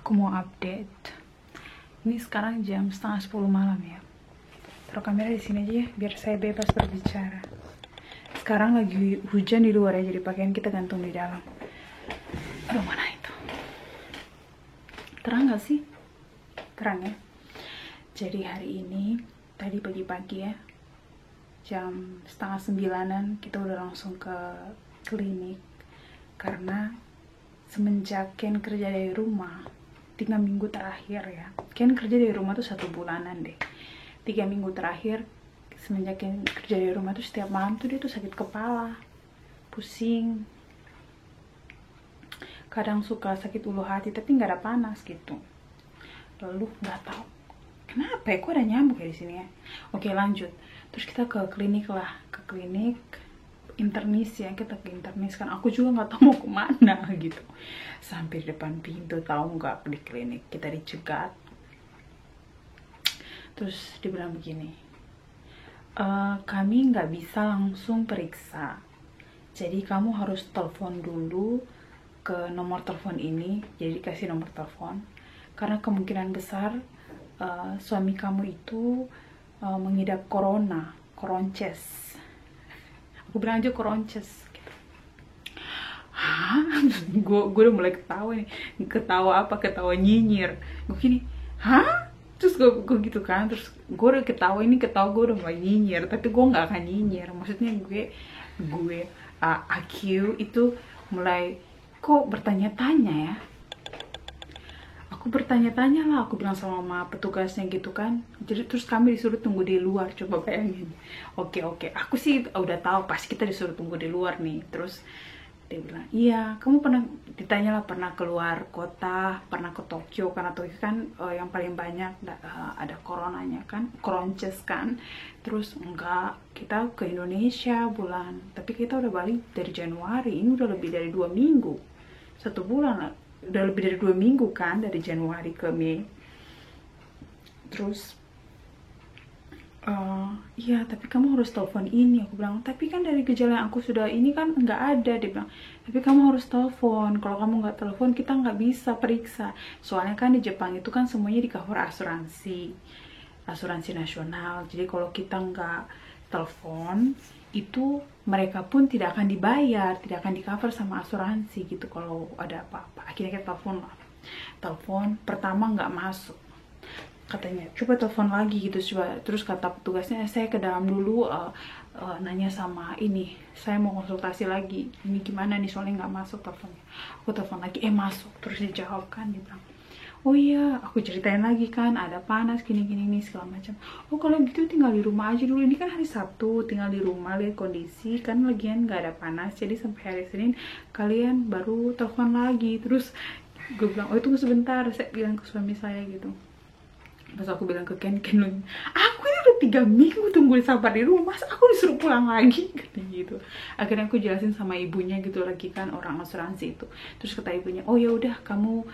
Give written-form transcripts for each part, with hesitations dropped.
Aku mau update. Ini sekarang jam setengah 10 malam ya. Taruh kamera di sini aja ya, biar saya bebas berbicara. Sekarang lagi hujan di luar ya, jadi pakaian kita gantung di dalam. Aduh, mana itu? Terang gak sih? Terang ya. Jadi hari ini, tadi pagi-pagi ya, jam setengah 9-an kita udah langsung ke klinik. Karena semenjak Ken kerja dari rumah 3 minggu terakhir ya, Ken kerja dari rumah tuh 1 bulanan deh. 3 minggu terakhir semenjak Ken kerja dari rumah tuh setiap malam tuh dia tuh sakit kepala, pusing, kadang suka sakit ulu hati tapi nggak ada panas gitu. Lalu nggak tahu kenapa ya, kok ada nyamuk ya di sini ya. Oke, lanjut. Terus kita ke klinik lah, ke klinik internis ya, kita ke internis kan. Aku juga nggak tahu mau kemana gitu. Sampai di depan pintu, tahu nggak, di klinik kita dicegat. Terus dibilang begini, kami nggak bisa langsung periksa, jadi kamu harus telepon dulu ke nomor telepon ini. Jadi kasih nomor telepon karena kemungkinan besar suami kamu itu mengidap koronces. Aku bilang aja koronces gitu. Hah? Gue udah mulai ketawa nih. Ketawa apa? Ketawa nyinyir. Gue gini, hah? Terus gue gitu kan. Terus gue udah ketawa gue udah mulai nyinyir. Tapi gue gak akan nyinyir. Maksudnya gue AQ itu mulai kok bertanya-tanya ya. Aku bertanya-tanya lah, aku bilang sama petugasnya gitu kan. Jadi terus kami disuruh tunggu di luar, coba bayangin. Oke, aku sih udah tahu pasti kita disuruh tunggu di luar nih. Terus dia bilang, iya, kamu pernah, ditanya lah, pernah keluar kota, pernah ke Tokyo, karena Tokyo kan yang paling banyak ada coronanya kan, koronces kan. Terus enggak, kita ke Indonesia bulan, tapi kita udah balik dari Januari, ini udah lebih dari 2 minggu, 1 bulan lah. Udah lebih dari 2 minggu kan, dari Januari ke Mei. Terus iya, tapi kamu harus telepon ini. Aku bilang, tapi kan dari gejala yang aku sudah ini kan nggak ada. Dia bilang, tapi kamu harus telepon. Kalau kamu nggak telepon, kita nggak bisa periksa. Soalnya kan di Jepang itu kan semuanya di cover asuransi nasional. Jadi kalau kita nggak telepon, itu mereka pun tidak akan dibayar, tidak akan di cover sama asuransi gitu kalau ada apa-apa. Akhirnya kita telepon lah. Telepon pertama nggak masuk, katanya coba telepon lagi gitu. Coba, terus kata petugasnya, saya ke dalam dulu, nanya sama ini, saya mau konsultasi lagi, ini gimana nih soalnya nggak masuk teleponnya. Aku telepon lagi, masuk. Terus dijawab kan, dia bilang, oh iya, aku ceritain lagi kan, ada panas gini-gini nih segala macam. Oh kalau gitu tinggal di rumah aja dulu, ini kan hari Sabtu, tinggal di rumah, lihat kondisi kan, lagian nggak ada panas, jadi sampai hari Senin kalian baru telepon lagi. Terus gue bilang, oh tunggu sebentar, saya bilang ke suami saya gitu. Pas aku bilang ke Ken aku ini udah 3 minggu tunggu sabar di rumah, masa aku disuruh pulang lagi katanya gitu. Akhirnya aku jelasin sama ibunya gitu lagi kan, orang asuransi itu. Terus kata ibunya, oh ya udah kamu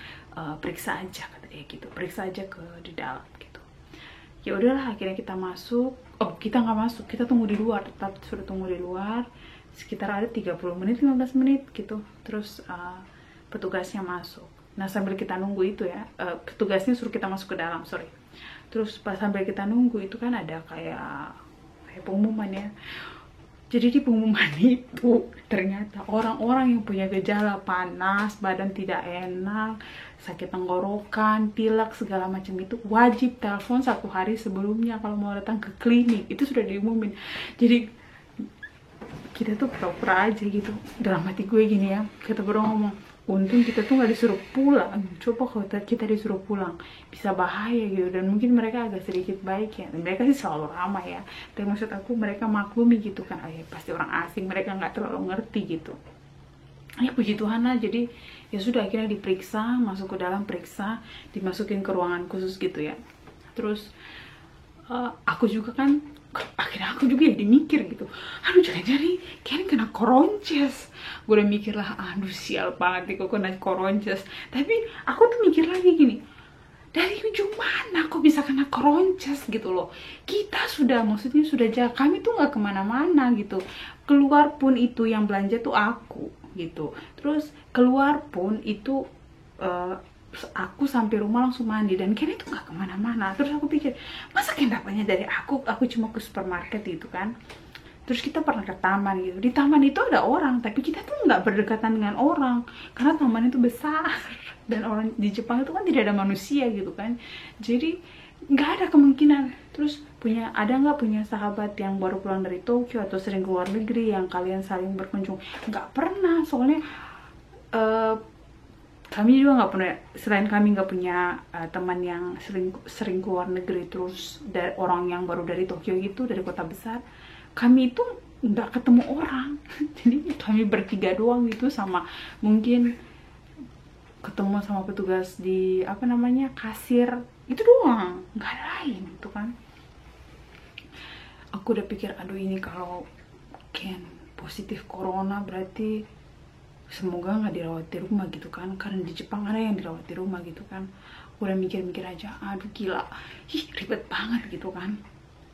periksa aja, kata dia gitu, periksa aja ke di dalam gitu. Ya udahlah, akhirnya kita masuk. Oh, kita nggak masuk, kita tunggu di luar, tetap suruh tunggu di luar sekitar ada 30 menit 15 menit gitu. Terus petugasnya masuk. Nah sambil kita nunggu itu ya, petugasnya suruh kita masuk ke dalam, sorry. Terus pas sambil kita nunggu itu kan ada kayak pengumuman ya. Jadi di pengumuman itu ternyata orang-orang yang punya gejala panas, badan tidak enak, sakit tenggorokan, pilek segala macam itu wajib telepon 1 hari sebelumnya kalau mau datang ke klinik. Itu sudah diumumin. Jadi kita tuh pura-pura aja gitu. Dalam hati gue gini ya, kita berdua ngomong, untung kita tuh nggak disuruh pulang. Coba kalau kita disuruh pulang bisa bahaya gitu. Dan mungkin mereka agak sedikit baik ya, mereka sih selalu ramah ya, tapi maksud aku mereka maklumi gitu kan. Ya pasti orang asing, mereka nggak terlalu ngerti gitu. Ya puji Tuhan lah. Jadi ya sudah, akhirnya diperiksa, masuk ke dalam, periksa, dimasukin ke ruangan khusus gitu ya. Terus aku juga kan, akhirnya aku juga jadi mikir gitu, aduh jangan-jangan Ken kena koronces. Gue udah mikir lah, aduh sial banget nih kok kena koronces. Tapi aku tuh mikir lagi gini, dari ujung mana kok bisa kena koronces gitu loh. Kita sudah, maksudnya sudah jaga, kami tuh nggak kemana-mana gitu. Keluar pun itu yang belanja tuh aku gitu. Terus keluar pun itu aku sampai rumah langsung mandi, dan Ken itu nggak kemana-mana. Terus aku pikir, masa Ken dapatnya dari aku cuma ke supermarket gitu kan. Terus kita pernah ke taman gitu, di taman itu ada orang, tapi kita tuh nggak berdekatan dengan orang karena taman itu besar dan orang di Jepang itu kan tidak ada manusia gitu kan, jadi nggak ada kemungkinan. Terus ada nggak punya sahabat yang baru pulang dari Tokyo atau sering keluar negeri yang kalian saling berkunjung? Nggak pernah, soalnya kami juga nggak punya, selain kami nggak punya teman yang sering keluar negeri, terus dari orang yang baru dari Tokyo gitu, dari kota besar, kami itu nggak ketemu orang. Jadi kami bertiga doang gitu, sama mungkin ketemu sama petugas di apa namanya, kasir, itu doang, nggak ada lain gitu kan. Aku udah pikir, aduh ini kalau Ken positif corona berarti semoga nggak dirawat di rumah gitu kan, karena di Jepang ada yang dirawat di rumah gitu kan. Aku udah mikir-mikir aja, aduh gila, ribet banget gitu kan.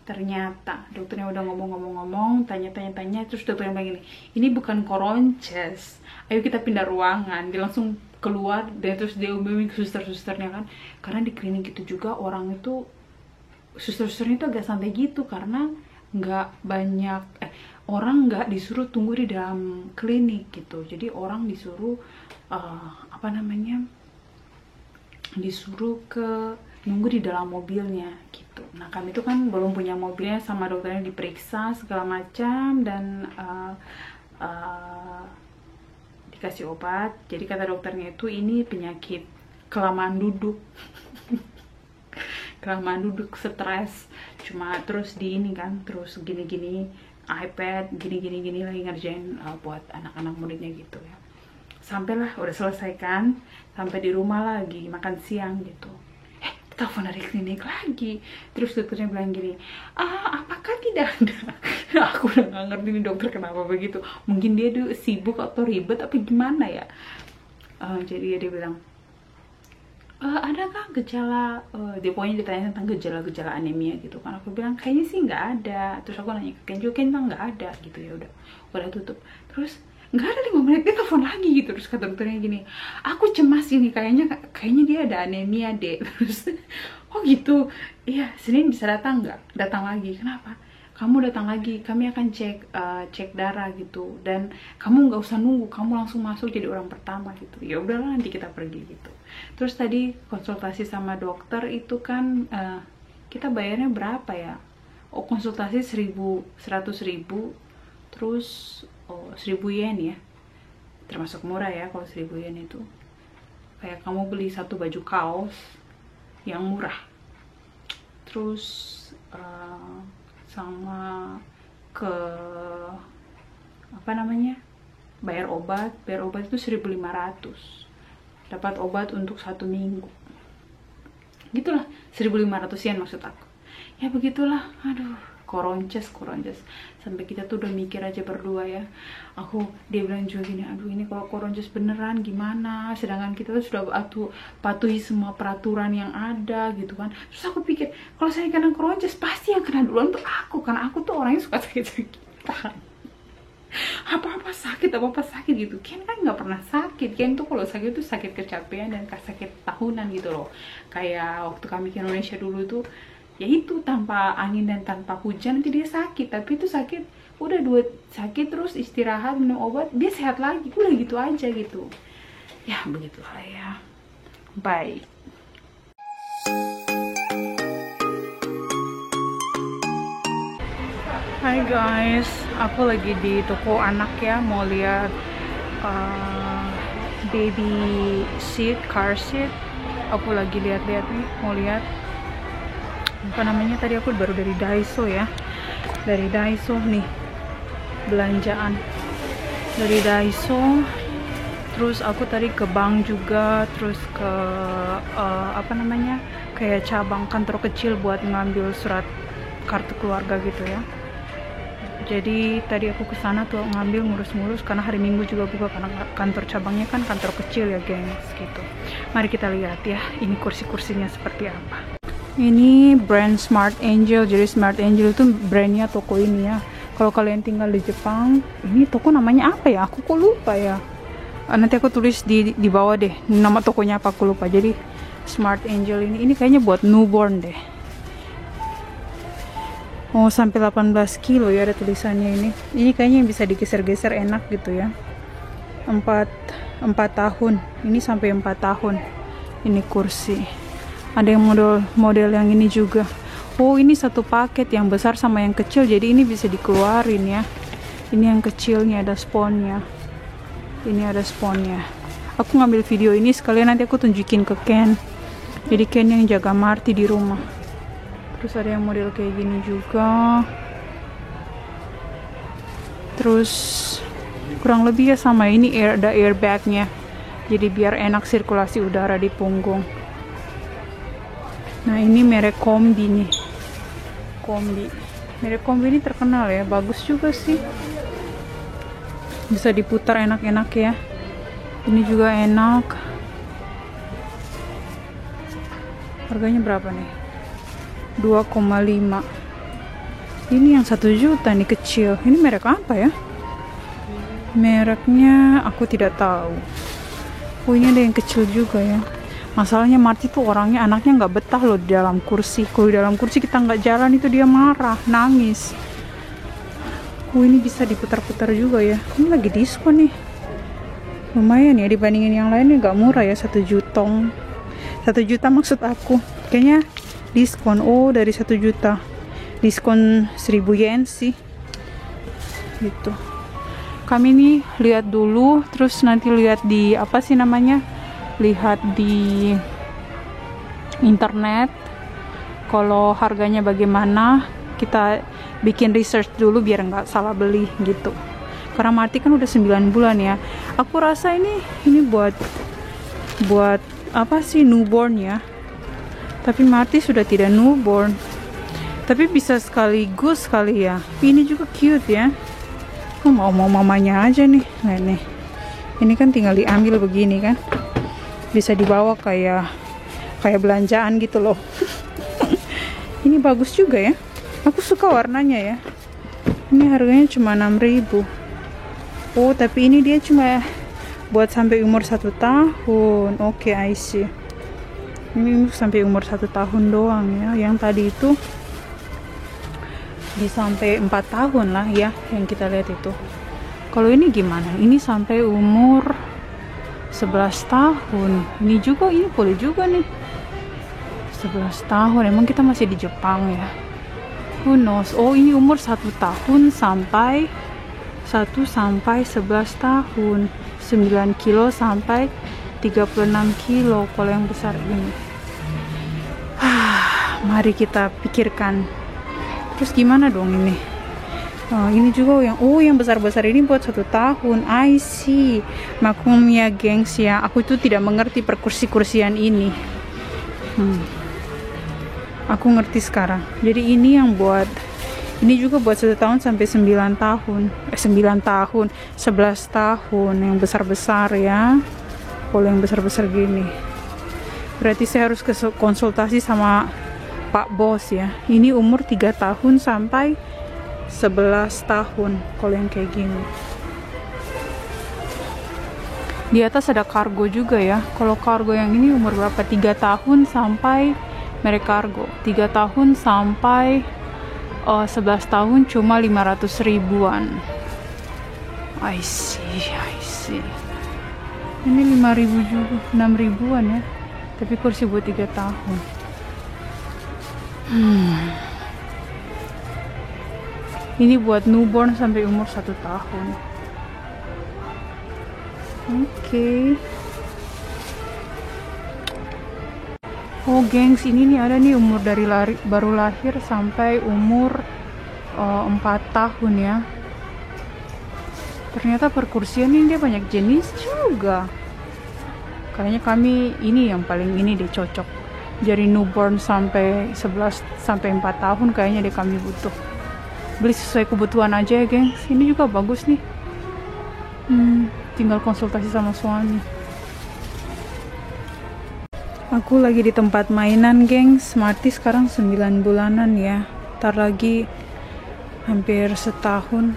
Ternyata dokternya udah ngomong-ngomong, tanya-tanya, terus dokternya bilang gini, ini bukan koronces, ayo kita pindah ruangan. Dia langsung keluar, dan terus dia umumin ke suster-susternya kan, karena di klinik itu juga orang itu, suster-susternya itu agak santai gitu, karena nggak banyak orang nggak disuruh tunggu di dalam klinik gitu. Jadi orang disuruh disuruh nunggu di dalam mobilnya gitu. Nah kami itu kan belum punya mobilnya, sama dokternya diperiksa segala macam, dan dikasih obat. Jadi kata dokternya itu ini penyakit kelamaan duduk. Kelamaan duduk, stres, cuma terus di ini kan, terus gini-gini iPad, gini lagi ngerjain buat anak-anak muridnya gitu ya. Sampailah udah selesai kan, sampai di rumah lagi makan siang gitu, telepon dari klinik lagi. Terus dokternya bilang gini, apakah tidak ada? Aku udah gak ngerti nih dokter kenapa begitu, mungkin dia tuh sibuk atau ribet apa gimana ya. Jadi dia bilang, adakah gejala, dia pokoknya ditanya tentang gejala-gejala anemia gitu kan. Aku bilang kayaknya sih nggak ada. Terus aku nanya ke Ken bilang nggak ada gitu. Ya udah tutup. Terus nggak ada 5 menit dia telepon lagi gitu. Terus kata dokternya gini, aku cemas ini, kayaknya dia ada anemia deh. Terus oh gitu, iya Senin bisa datang nggak? Datang lagi. Kenapa? Kamu datang lagi, kami akan cek darah gitu, dan kamu nggak usah nunggu, kamu langsung masuk jadi orang pertama gitu. Ya udahlah, nanti kita pergi gitu. Terus tadi konsultasi sama dokter itu kan kita bayarnya berapa ya? Oh, konsultasi 100.000, terus 1.000 yen ya, termasuk murah ya kalau 1.000 yen itu. Kayak kamu beli satu baju kaos yang murah, terus sama ke apa namanya, bayar obat itu 1.500, dapat obat untuk 1 minggu gitulah, 1.500 yen maksud aku. Ya begitulah, aduh koronces. Sampai kita tuh udah mikir aja berdua ya. Dia bilang juga gini, aduh ini kalau koronces beneran gimana, sedangkan kita tuh sudah patuhi semua peraturan yang ada gitu kan. Terus aku pikir, kalau saya kena koronces pasti yang kena duluan tuh aku, karena aku tuh orangnya suka sakit-sakitan. apa-apa sakit gitu. Ken kan nggak pernah sakit. Ken tuh kalau sakit tuh sakit kecapean dan sakit tahunan gitu loh. Kayak waktu kami ke Indonesia dulu tuh, ya itu tanpa angin dan tanpa hujan nanti dia sakit, tapi itu sakit udah sakit terus istirahat minum obat dia sehat lagi, udah gitu aja gitu ya. Begitulah ya. Bye. Hai guys, aku lagi di toko anak ya, mau lihat baby seat, car seat. Aku lagi lihat-lihat nih, mau lihat apa namanya, tadi aku baru dari Daiso ya, dari Daiso nih belanjaan dari Daiso. Terus aku tadi ke bank juga, terus ke apa namanya, kayak cabang kantor kecil buat ngambil surat kartu keluarga gitu ya. Jadi tadi aku ke sana tuh ngambil ngurus-ngurus, karena hari Minggu juga buka, karena kantor cabangnya kan kantor kecil ya gengs gitu. Mari kita lihat ya, ini kursi-kursinya seperti apa. Ini brand Smart Angel. Jadi Smart Angel itu brandnya toko ini ya. Kalau kalian tinggal di Jepang, ini toko namanya apa ya? Aku kok lupa ya. Nanti aku tulis di bawah deh nama tokonya apa, aku lupa. Jadi Smart Angel ini kayaknya buat newborn deh. Oh, sampai 18 kilo ya ada tulisannya ini. Ini kayaknya yang bisa digeser-geser enak gitu ya. 4 tahun. Ini sampai 4 tahun. Ini kursi. Ada yang model yang ini juga. Oh, ini satu paket yang besar sama yang kecil. Jadi ini bisa dikeluarin ya. Ini yang kecilnya ada sponnya. Ini ada sponnya. Aku ngambil video ini sekalian nanti aku tunjukin ke Ken. Jadi Ken yang jaga Marty di rumah. Terus ada yang model kayak gini juga. Terus kurang lebih ya sama ini ada airbagnya. Jadi biar enak sirkulasi udara di punggung. Nah ini merek Kombi nih. Kombi. Merek Kombi ini terkenal ya. Bagus juga sih. Bisa diputar enak-enak ya. Ini juga enak. Harganya berapa nih? 2,5. Ini yang 1 juta nih kecil. Ini merek apa ya? Mereknya aku tidak tahu. Oh ini ada yang kecil juga ya. Masalahnya Marty tuh orangnya, anaknya nggak betah loh di dalam kursi. Kalau di dalam kursi kita nggak jalan itu dia marah, nangis. Oh ini bisa diputar-putar juga ya. Ini lagi diskon nih. Lumayan ya dibandingin yang lainnya, nggak murah ya, 1 juta. 1 juta maksud aku. Kayaknya diskon. Oh dari 1 juta. Diskon 1000 yen sih. Gitu. Kami nih lihat dulu, terus nanti lihat di apa sih namanya? Lihat di internet. Kalau harganya bagaimana? Kita bikin research dulu biar nggak salah beli gitu. Karena Marty kan udah 9 bulan ya. Aku rasa ini buat apa sih, newborn ya. Tapi Marty sudah tidak newborn. Tapi bisa sekaligus kali ya. Ini juga cute ya. Aku mau mamanya aja nih. Nah, nih. Ini kan tinggal diambil begini kan. Bisa dibawa kayak belanjaan gitu loh. Ini bagus juga ya. Aku suka warnanya ya. Ini harganya cuma 6.000. Oh tapi ini dia cuma buat sampai umur 1 tahun. Oke, I see. Ini sampai umur 1 tahun doang ya. Yang tadi itu di sampai 4 tahun lah ya yang kita lihat itu. Kalau ini gimana? Ini sampai umur 11 tahun. Ini juga, ini boleh juga nih. 11 tahun. Emang kita masih di Jepang ya. Who knows? Oh ini umur 1 tahun sampai 11 tahun. 9 kilo sampai 36 kilo kalau yang besar ini. Mari kita pikirkan. Terus gimana dong ini? Ini juga yang besar-besar ini buat 1 tahun. I see. Maklum ya gengs ya. Aku tuh tidak mengerti perkursi-kursian ini. Aku ngerti sekarang. Jadi ini yang buat, ini juga buat 1 tahun sampai 9 tahun. 9 tahun, 11 tahun yang besar-besar ya. Kalau yang besar-besar gini. Berarti saya harus konsultasi sama Pak Bos ya. Ini umur 3 tahun sampai 11 tahun kalau yang kayak gini. Di atas ada kargo juga ya. Kalau kargo yang ini umur berapa? 3 tahun sampai merek kargo 3 tahun sampai 11 tahun cuma 500 ribuan. I see. Ini 5.000 juga, 6 ribuan ya. Tapi kursi buat 3 tahun. Ini buat newborn sampai umur 1 tahun. Oke. Oh gengs, ini nih ada nih umur dari baru lahir sampai umur 4 tahun ya. Ternyata perkursian ini dia banyak jenis juga. Kayaknya kami ini yang paling ini deh cocok. Jadi newborn sampai 11 sampai 4 tahun kayaknya deh kami butuh. Beli sesuai kebutuhan aja ya gengs. Ini juga bagus nih. Tinggal konsultasi sama suami. Aku lagi di tempat mainan gengs. Marty sekarang 9 bulanan ya. Ntar lagi hampir setahun.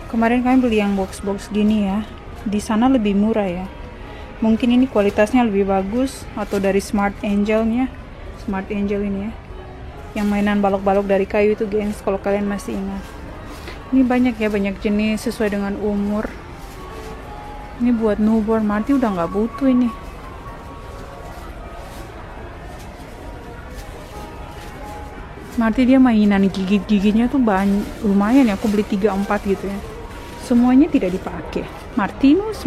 Kemarin kami beli yang box-box gini ya. di sana lebih murah ya. Mungkin ini kualitasnya lebih bagus, atau dari Smart Angel ini ya, yang mainan balok-balok dari kayu itu, gengs, kalau kalian masih ingat. Ini banyak ya, banyak jenis sesuai dengan umur. Ini buat newborn, Marty udah nggak butuh ini. Marty dia mainan gigit-gigitnya tuh lumayan ya, aku beli 3-4 gitu ya. Semuanya tidak dipakai. Martinus.